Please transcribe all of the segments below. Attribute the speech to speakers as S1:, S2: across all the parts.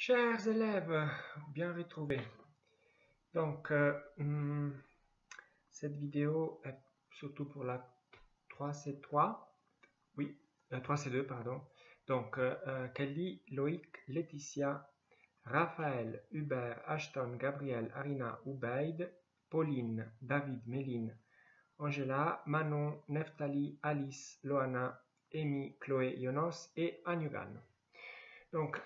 S1: Chers élèves, bien retrouvés. Donc, cette vidéo est surtout pour la 3C3, oui, la 3C2, pardon. Donc, Kelly, Loïc, Laetitia, Raphaël, Hubert, Ashton, Gabriel, Arina, Ubaid, Pauline, David, Méline, Angela, Manon, Neftali, Alice, Loana, Amy, Chloé, Yonos et Anugan. Donc,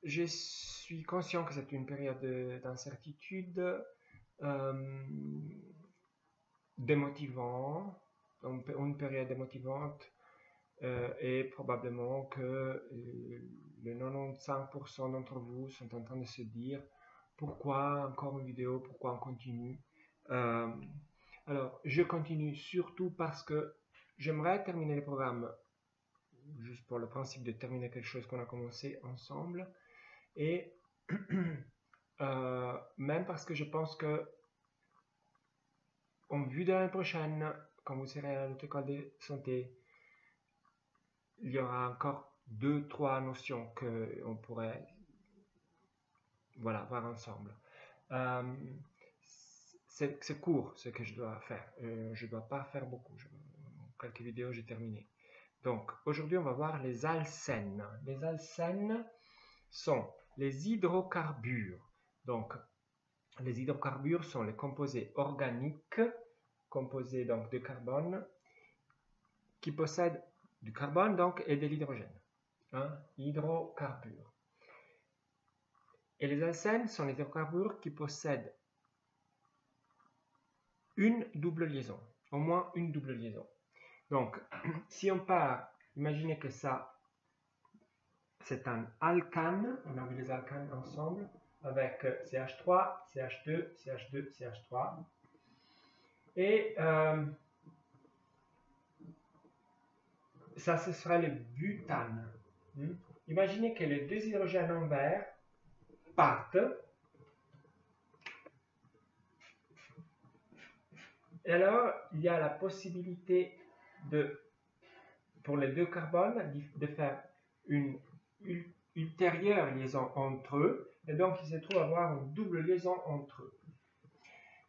S1: je suis conscient que c'est une période d'incertitude, démotivante, une période démotivante, et probablement que le 95% d'entre vous sont en train de se dire pourquoi encore une vidéo, pourquoi on continue. Alors, je continue surtout parce que j'aimerais terminer le programme juste pour le principe de terminer quelque chose qu'on a commencé ensemble. Et même parce que je pense que, en vue de l'année prochaine, quand vous serez à l'autre école de santé, il y aura encore 2-3 notions qu'on pourrait voir ensemble. C'est court ce que je dois faire. Je ne dois pas faire beaucoup. Quelques vidéos, j'ai terminé. Donc, aujourd'hui, on va voir les alcènes. Les alcènes sont les hydrocarbures. Donc, les hydrocarbures sont les composés organiques, composés donc de carbone, qui possèdent du carbone donc et de l'hydrogène. Hydrocarbures. Et les alcènes sont les hydrocarbures qui possèdent une double liaison, au moins une double liaison. Donc, si on part, imaginez que ça, c'est un alcane, on a vu les alcanes ensemble, avec CH3, CH2, CH2, CH3. Et ça, ce sera le butane. Imaginez que les deux hydrogènes en vert partent. Et alors, il y a la possibilité pour les deux carbones de faire une ultérieure liaison entre eux. Et donc, il se trouve avoir une double liaison entre eux.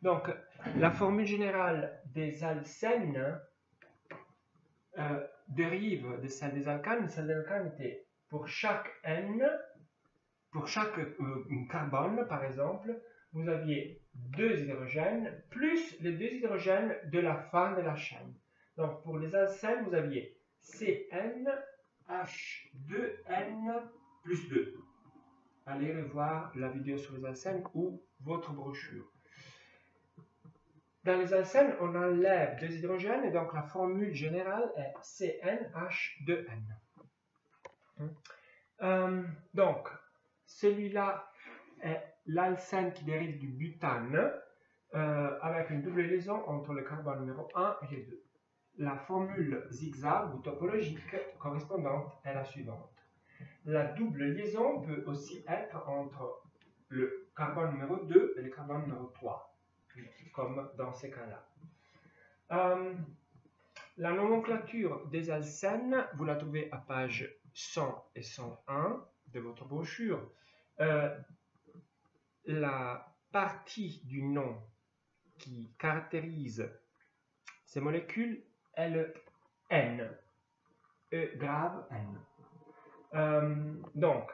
S1: Donc, la formule générale des alcènes dérive de celle des alcanes. Celle des alcanes était pour chaque N, pour chaque carbone par exemple, vous aviez deux hydrogènes plus les deux hydrogènes de la fin de la chaîne. Donc pour les alcènes, vous aviez CN H2N plus 2. Allez revoir la vidéo sur les alcènes ou votre brochure. Dans les alcènes, on enlève deux hydrogènes et donc la formule générale est CnH2n. Donc, celui-là est l'alcène qui dérive du butane avec une double liaison entre le carbone numéro 1 et le 2. La formule zigzag ou topologique correspondante est la suivante. La double liaison peut aussi être entre le carbone numéro 2 et le carbone numéro 3. Comme dans ces cas-là. La nomenclature des alcènes, vous la trouvez à page 100 et 101 de votre brochure. La partie du nom qui caractérise ces molécules est le N, E grave N. Donc,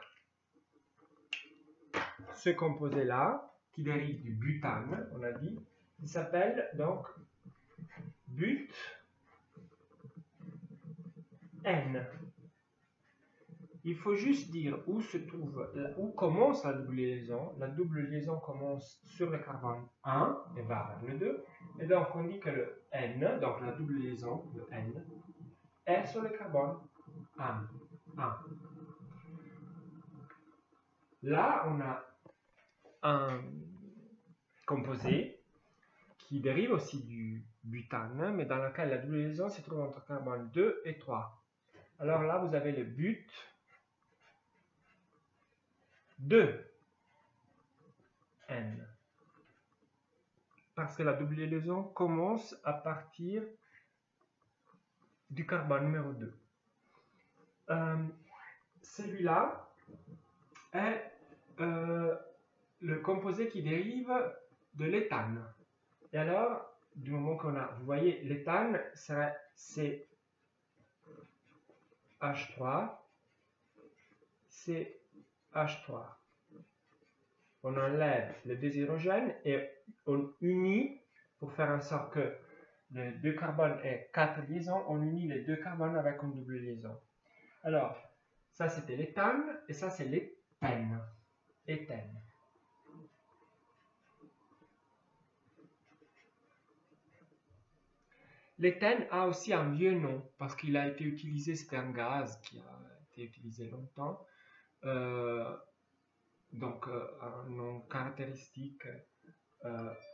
S1: ce composé-là, qui dérive du butane, on a dit, il s'appelle donc but N. Il faut juste dire où se trouve, où commence la double liaison. La double liaison commence sur le carbone 1 et va vers le 2. Et donc on dit que le N, donc la double liaison, le N, est sur le carbone 1. Là, on a un composé qui dérive aussi du butane, mais dans lequel la double liaison se trouve entre carbone 2 et 3. Alors là, vous avez le but 2 N. Parce que la double liaison commence à partir du carbone numéro 2. celui-là est le composé qui dérive de l'éthane. Et alors, du moment qu'on a, vous voyez, l'éthane, c'est H3, CH3. On enlève le deux hydrogènes et on unit, pour faire en sorte que le 2 carbone ait 4 liaisons, on unit les 2 carbones avec une double liaison. Alors, ça c'était l'éthane et ça c'est l'éthène. Éthène. L'éthène a aussi un vieux nom parce qu'il a été utilisé, c'était un gaz qui a été utilisé longtemps. Donc un nom caractéristique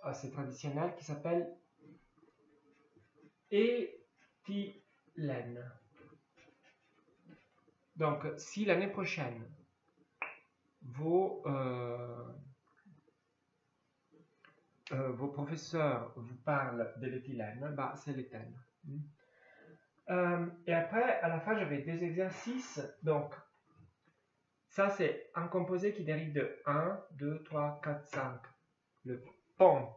S1: assez traditionnel qui s'appelle éthylène. Donc si l'année prochaine vos professeurs vous parlent de l'éthylène, bah, c'est l'éthène. Et après, à la fin, j'avais des exercices. Donc, ça, c'est un composé qui dérive de 1, 2, 3, 4, 5. Le pentane,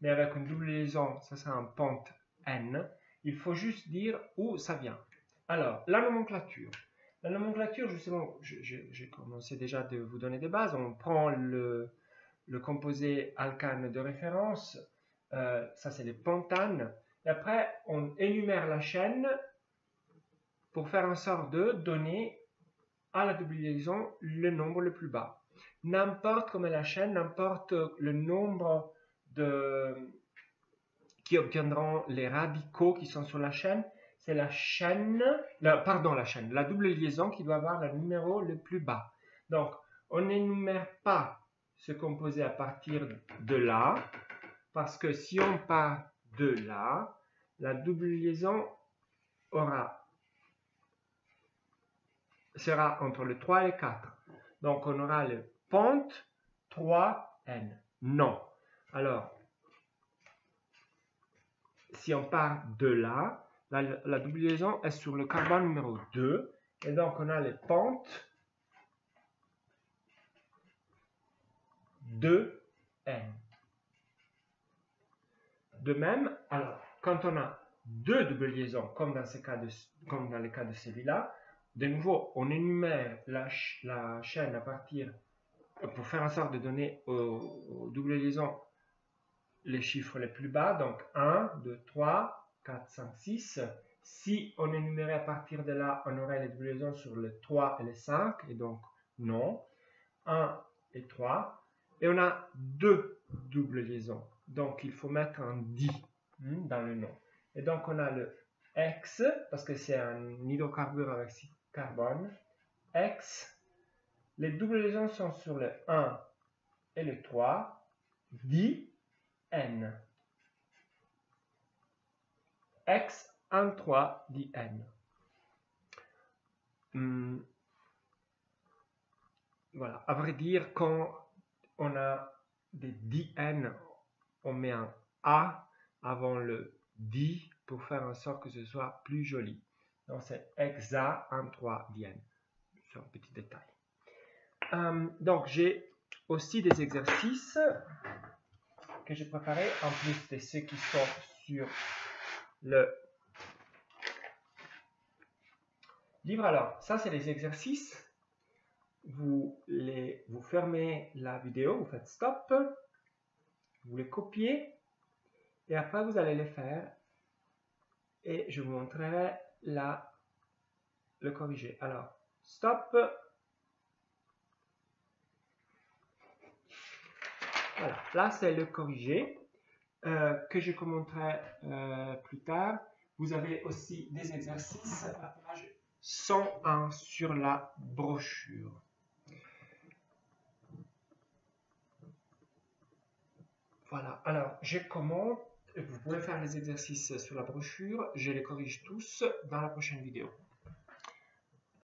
S1: mais avec une double liaison, ça c'est un pentène. Il faut juste dire où ça vient. Alors, la nomenclature. La nomenclature, justement, j'ai commencé déjà de vous donner des bases. On prend le composé alcane de référence, ça c'est les pentanes, et après on énumère la chaîne pour faire en sorte de donner à la double liaison le nombre le plus bas. N'importe comment est la chaîne, n'importe le nombre qui obtiendront les radicaux qui sont sur la chaîne, c'est la double liaison qui doit avoir le numéro le plus bas. Donc on n'énumère pas ce composé à partir de là, parce que si on part de là, la double liaison sera entre le 3 et le 4. Donc on aura le pent 3N. Non. Alors, si on part de là, la double liaison est sur le carbone numéro 2, et donc on a le pent 2N. De même, alors, quand on a deux doubles liaisons, comme dans le cas de celui-là, de nouveau, on énumère la chaîne à partir, pour faire en sorte de donner aux doubles liaisons les chiffres les plus bas, donc 1, 2, 3, 4, 5, 6. Si on énumérait à partir de là, on aurait les doubles liaisons sur le 3 et le 5, et donc non. 1 et 3. Et on a deux doubles liaisons. Donc, il faut mettre un di dans le nom. Et donc, on a le X, parce que c'est un hydrocarbure avec 6 carbones. X. Les doubles liaisons sont sur le 1 et le 3. Di N. X 1, 3, di N. Voilà. À vrai dire, quand on a des di-N, on met un A avant le di pour faire en sorte que ce soit plus joli. Donc c'est hexa 1, 3, di-N. C'est un petit détail. Donc j'ai aussi des exercices que j'ai préparés en plus de ceux qui sont sur le livre. Alors ça c'est les exercices. Vous fermez la vidéo, vous faites stop, vous les copiez et après vous allez les faire et je vous montrerai le corriger. Alors, stop. Voilà, là c'est le corrigé que je commenterai plus tard. Vous avez aussi des exercices à page 101 sur la brochure. Voilà, alors je commente, vous pouvez faire les exercices sur la brochure, je les corrige tous dans la prochaine vidéo.